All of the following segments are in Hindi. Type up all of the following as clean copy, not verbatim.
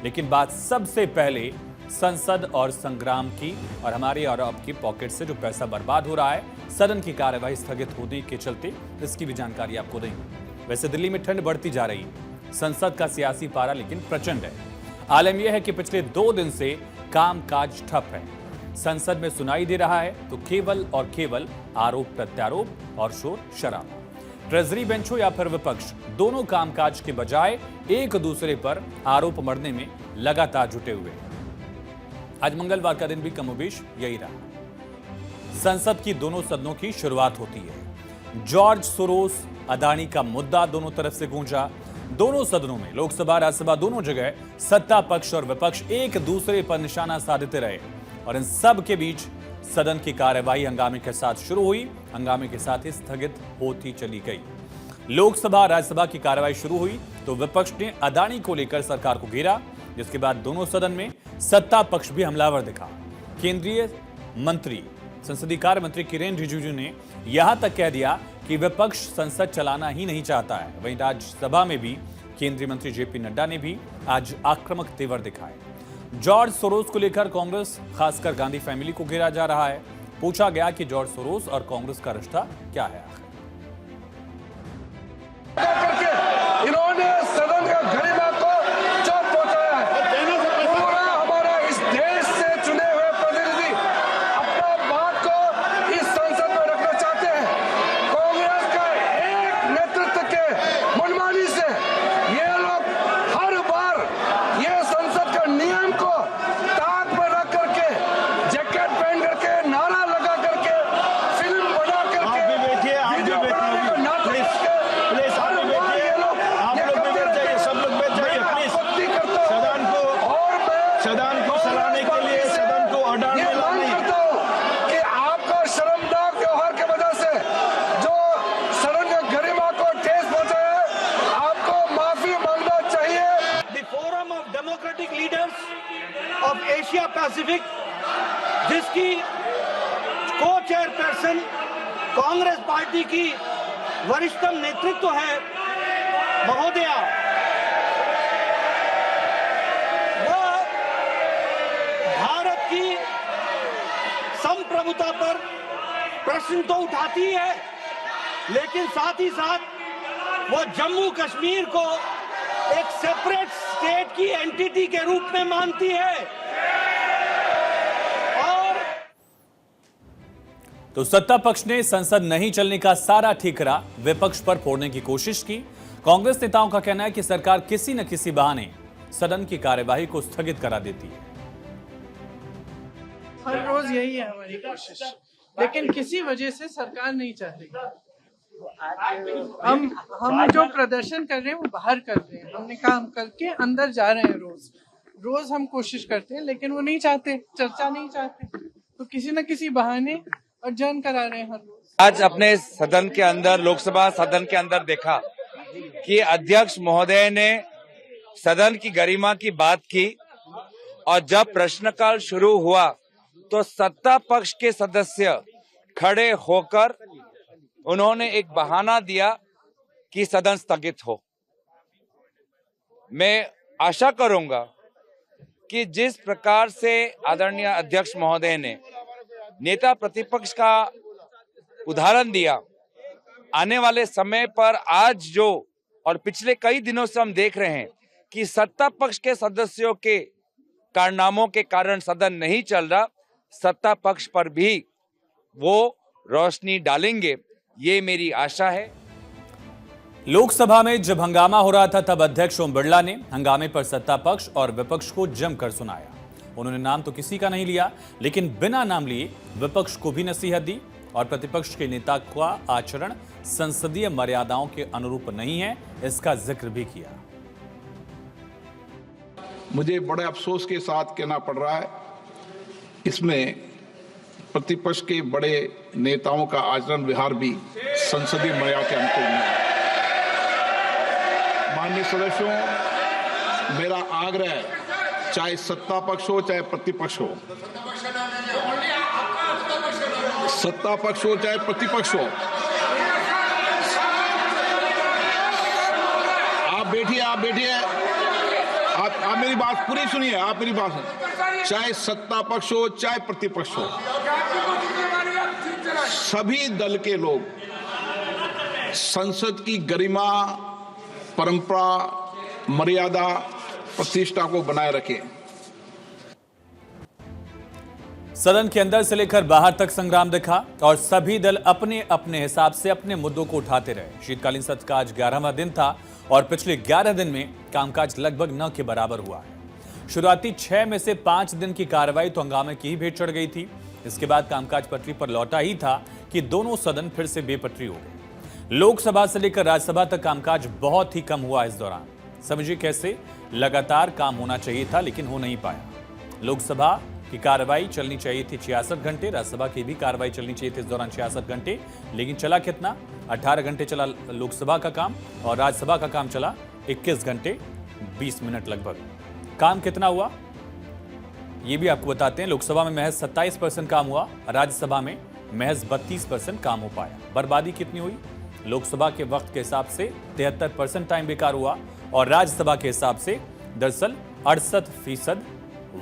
लेकिन बात सबसे पहले संसद और संग्राम की और हमारी और आपकी पॉकेट से जो पैसा बर्बाद हो रहा है सदन की कार्यवाही स्थगित होने के चलते, इसकी भी जानकारी आपको देंगे। वैसे दिल्ली में ठंड बढ़ती जा रही है, संसद का सियासी पारा लेकिन प्रचंड है। आलम यह है कि पिछले 2 दिन से कामकाज ठप है। संसद में सुनाई दे रहा है तो केवल और केवल आरोप प्रत्यारोप और शोर शराबा। ट्रेजरी बेंच हो या फिर विपक्ष, दोनों कामकाज के बजाय एक दूसरे पर आरोप मढ़ने में लगातार जुटे हुए हैं। आज मंगलवार का दिन भी कमोबेश यही रहा। संसद की दोनों सदनों की शुरुआत होती है। जॉर्ज सोरोस अदानी का मुद्दा दोनों तरफ से गूंजा। दोनों सदनों में, लोकसभा राज्यसभा दोनों जगह सत्ता पक्ष और विपक्ष एक दूसरे पर निशाना साधते रहे और इन सब के बीच सदन की कार्यवाही हंगामे के साथ शुरू हुई, हंगामे के साथ ही स्थगित होती चली गई। लोकसभा राज्यसभा की कार्यवाही शुरू हुई तो विपक्ष ने अदानी को लेकर सरकार को घेरा, जिसके बाद दोनों सदन में सत्ता पक्ष भी हमलावर दिखा। केंद्रीय मंत्री, संसदीय कार्य मंत्री किरेन रिजिजू ने यहां तक कह दिया कि विपक्ष संसद चलाना ही नहीं चाहता है। वहीं राज्यसभा में भी केंद्रीय मंत्री जेपी नड्डा ने भी आज आक्रामक तेवर दिखाए। जॉर्ज सोरोस को लेकर कांग्रेस, खासकर गांधी फैमिली को घेरा जा रहा है। पूछा गया कि जॉर्ज सोरोस और कांग्रेस का रिश्ता क्या है आखिर। इन्होंने सदन का गरिमा को चोट पहुंचाया है। पूरा हमारा इस देश से चुने हुए प्रतिनिधि अपना बात को इस संसद में रखना चाहते हैं। कांग्रेस का एक नेतृत्व के मनमानी से ये लोग हर बार ये संसद के नियम को ताक पर रख करके, जैकेट पहन करके, नारा लगा करके, फिल्म बना करके, वीडियो बनाने का नाटक करके, सदन को चलाने के लिए सदन को अडाने करता हूं कि आपको शर्मनाक व्यवहार की वजह से जो सदन के गरिमा को ठेस पहुंचाया है, आपको माफी मांगना चाहिए। The forum of democratic leaders of Asia Pacific, जिसकी को चेयरपर्सन कांग्रेस पार्टी की वरिष्ठतम नेतृत्व है महोदया, की संप्रभुता पर प्रश्न तो उठाती है, लेकिन साथ ही साथ वो जम्मू कश्मीर को एक सेपरेट स्टेट की एंटिटी के रूप में मानती है। और तो सत्ता पक्ष ने संसद नहीं चलने का सारा ठिकरा विपक्ष पर फोड़ने की कोशिश की। कांग्रेस नेताओं का कहना है कि सरकार किसी न किसी बहाने सदन की कार्यवाही को स्थगित करा देती है। हर रोज यही है हमारी कोशिश, लेकिन किसी वजह से सरकार नहीं चाह रही। हम जो प्रदर्शन कर रहे हैं वो बाहर कर रहे हैं। हमने काम करके अंदर जा रहे हैं। रोज हम कोशिश करते हैं, लेकिन वो नहीं चाहते, चर्चा नहीं चाहते, तो किसी न किसी बहाने अडजर्न करा रहे हैं हर रोज। आज अपने सदन के अंदर, लोकसभा सदन के अंदर देखा कि अध्यक्ष महोदय ने सदन की गरिमा की बात की और जब प्रश्नकाल शुरू हुआ तो सत्ता पक्ष के सदस्य खड़े होकर उन्होंने एक बहाना दिया कि सदन स्थगित हो। मैं आशा करूंगा कि जिस प्रकार से आदरणीय अध्यक्ष महोदय ने नेता प्रतिपक्ष का उदाहरण दिया, आने वाले समय पर आज जो और पिछले कई दिनों से हम देख रहे हैं कि सत्ता पक्ष के सदस्यों के कारनामों के कारण सदन नहीं चल रहा, सत्ता पक्ष पर भी वो रोशनी डालेंगे, ये मेरी आशा है। लोकसभा में जब हंगामा हो रहा था तब अध्यक्ष ओम बिरला ने हंगामे पर सत्ता पक्ष और विपक्ष को जमकर सुनाया। उन्होंने नाम तो किसी का नहीं लिया, लेकिन बिना नाम लिए विपक्ष को भी नसीहत दी और प्रतिपक्ष के नेता का आचरण संसदीय मर्यादाओं के अनुरूप नहीं है, इसका जिक्र भी किया। मुझे बड़े अफसोस के साथ कहना पड़ रहा है, इसमें प्रतिपक्ष के बड़े नेताओं का आचरण व्यवहार भी संसदीय मर्यादा के अनुकूल नहीं है। माननीय सदस्यों, मेरा आग्रह है, चाहे सत्ता पक्ष हो चाहे प्रतिपक्ष हो, सत्ता पक्ष हो चाहे प्रतिपक्ष हो, आप बैठिए आप मेरी बात पूरी सुनिए, आप मेरी बात सुनिए। चाहे सत्ता पक्ष हो चाहे प्रतिपक्ष हो, सभी दल के लोग संसद की गरिमा, परंपरा, मर्यादा, प्रतिष्ठा को बनाए रखें। सदन के अंदर से लेकर बाहर तक संग्राम दिखा और सभी दल अपने अपने हिसाब से अपने मुद्दों को उठाते रहे। शीतकालीन सत्र का आज 11वां दिन था और पिछले 11 दिन में कामकाज लगभग न के बराबर हुआ है। शुरुआती 6 में से 5 दिन की कार्रवाई तो हंगामे की ही भेंट चढ़ गई थी। इसके बाद कामकाज पटरी पर लौटा ही था कि दोनों सदन फिर से बेपटरी हो गए। लोकसभा से लेकर राज्यसभा तक कामकाज बहुत ही कम हुआ। इस दौरान समझिए कैसे लगातार काम होना चाहिए था लेकिन हो नहीं पाया। लोकसभा की कार्रवाई चलनी चाहिए थी 66 घंटे, राज्यसभा की भी कार्रवाई चलनी चाहिए थी इस दौरान 66 घंटे, लेकिन चला कितना? 18 घंटे चला लोकसभा का काम और राज्यसभा का काम चला 21 घंटे 20 मिनट लगभग। काम कितना हुआ ये भी आपको बताते हैं। लोकसभा में महज 27% काम हुआ, राज्यसभा में महज 32% काम हो पाया। बर्बादी कितनी हुई? लोकसभा के वक्त के हिसाब से 73% टाइम बेकार हुआ और राज्यसभा के हिसाब से दरअसल 68%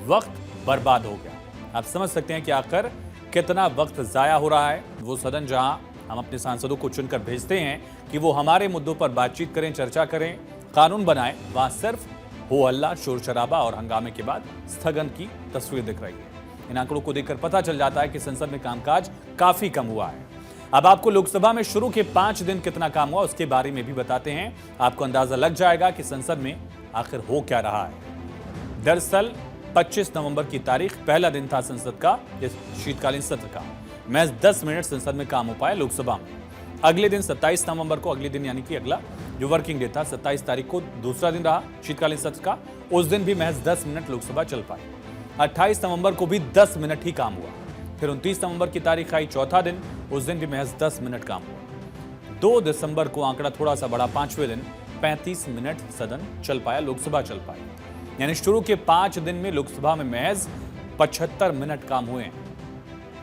वक्त बर्बाद हो गया। आप समझ सकते हैं कि आखिर कितना वक्त जाया हो रहा है। वो सदन जहां हम अपने सांसदों को चुनकर भेजते हैं कि वो हमारे मुद्दों पर बातचीत करें, चर्चा करें, कानून बनाएं, वहां सिर्फ हो हल्ला, शोर शराबा और हंगामे के बाद स्थगन की तस्वीर दिख रही है। इन आंकड़ों को देखकर पता चल जाता है कि संसद में कामकाज काफी कम हुआ है। अब आपको लोकसभा में शुरू के 5 दिन कितना काम हुआ उसके बारे में भी बताते हैं। आपको अंदाजा लग जाएगा कि संसद में आखिर हो क्या रहा है। दरअसल 25 नवंबर की तारीख पहला दिन था संसद का, इस शीतकालीन सत्र का। महज 10 मिनट संसद में काम हो पाया लोकसभा में। अगले दिन 27 नवंबर को, अगले दिन यानी कि अगला जो वर्किंग डे था 27 तारीख को दूसरा दिन रहा शीतकालीन सत्र का, उस दिन भी महज 10 मिनट लोकसभा चल पाई। 28 नवंबर को भी 10 मिनट ही काम हुआ। फिर 29 नवंबर की तारीख आई, चौथा दिन, उस दिन भी महज 10 मिनट काम हुआ। 2 दिसंबर को आंकड़ा थोड़ा सा बढ़ा, 5वें दिन 35 मिनट सदन चल पाया, लोकसभा चल पाई। यानी शुरू के 5 दिन में लोकसभा में महज 75 मिनट काम हुए हैं।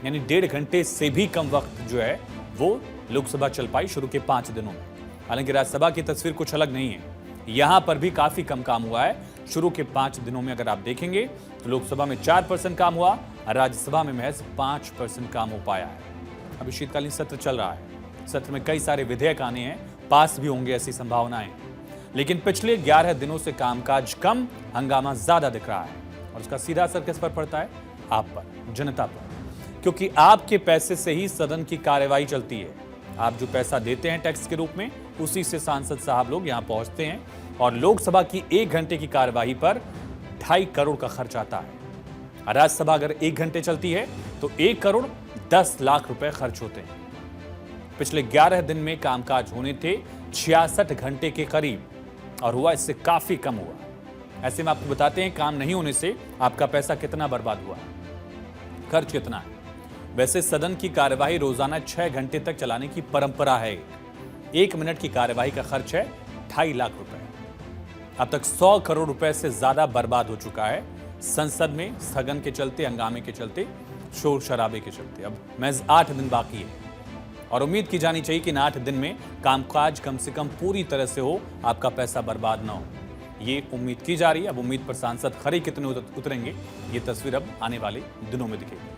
यानी 1.5 घंटे से भी कम वक्त जो है वो लोकसभा चल पाई शुरू के 5 दिनों में। हालांकि राज्यसभा की तस्वीर कुछ अलग नहीं है, यहां पर भी काफी कम काम हुआ है। शुरू के 5 दिनों में अगर आप देखेंगे तो लोकसभा में 4% काम हुआ, राज्यसभा में महज 5% काम हो पाया है। अभी शीतकालीन सत्र चल रहा है, सत्र में कई सारे विधेयक आने हैं, पास भी होंगे ऐसी संभावनाएं, लेकिन पिछले 11 दिनों से कामकाज कम, हंगामा ज्यादा दिख रहा है। और उसका सीधा असर किस पर पड़ता है? आप पर, जनता पर, क्योंकि आपके पैसे से ही सदन की कार्यवाही चलती है। आप जो पैसा देते हैं टैक्स के रूप में, उसी से सांसद साहब लोग यहां पहुंचते हैं और लोकसभा की 1 घंटे की कार्यवाही पर 2.5 करोड़ का खर्च आता है। राज्यसभा अगर 1 घंटे चलती है तो 1 करोड़ 10 लाख रुपए खर्च होते हैं। पिछले 11 दिन में कामकाज होने थे 66 घंटे के करीब और हुआ इससे काफी कम हुआ। ऐसे में आपको बताते हैं काम नहीं होने से आपका पैसा कितना बर्बाद हुआ, खर्च कितना है। वैसे सदन की कार्यवाही रोजाना 6 घंटे तक चलाने की परंपरा है। 1 मिनट की कार्यवाही का खर्च है 2.5 लाख रुपए। अब तक 100 करोड़ रुपए से ज्यादा बर्बाद हो चुका है संसद में, स्थगन के चलते, हंगामे के चलते, शोर शराबे के चलते। अब महज 8 दिन बाकी है और उम्मीद की जानी चाहिए कि इन 8 दिन में कामकाज कम से कम पूरी तरह से हो, आपका पैसा बर्बाद ना हो। ये उम्मीद की जा रही है। अब उम्मीद पर सांसद खरे कितने उतरेंगे, ये तस्वीर अब आने वाले दिनों में दिखेगी।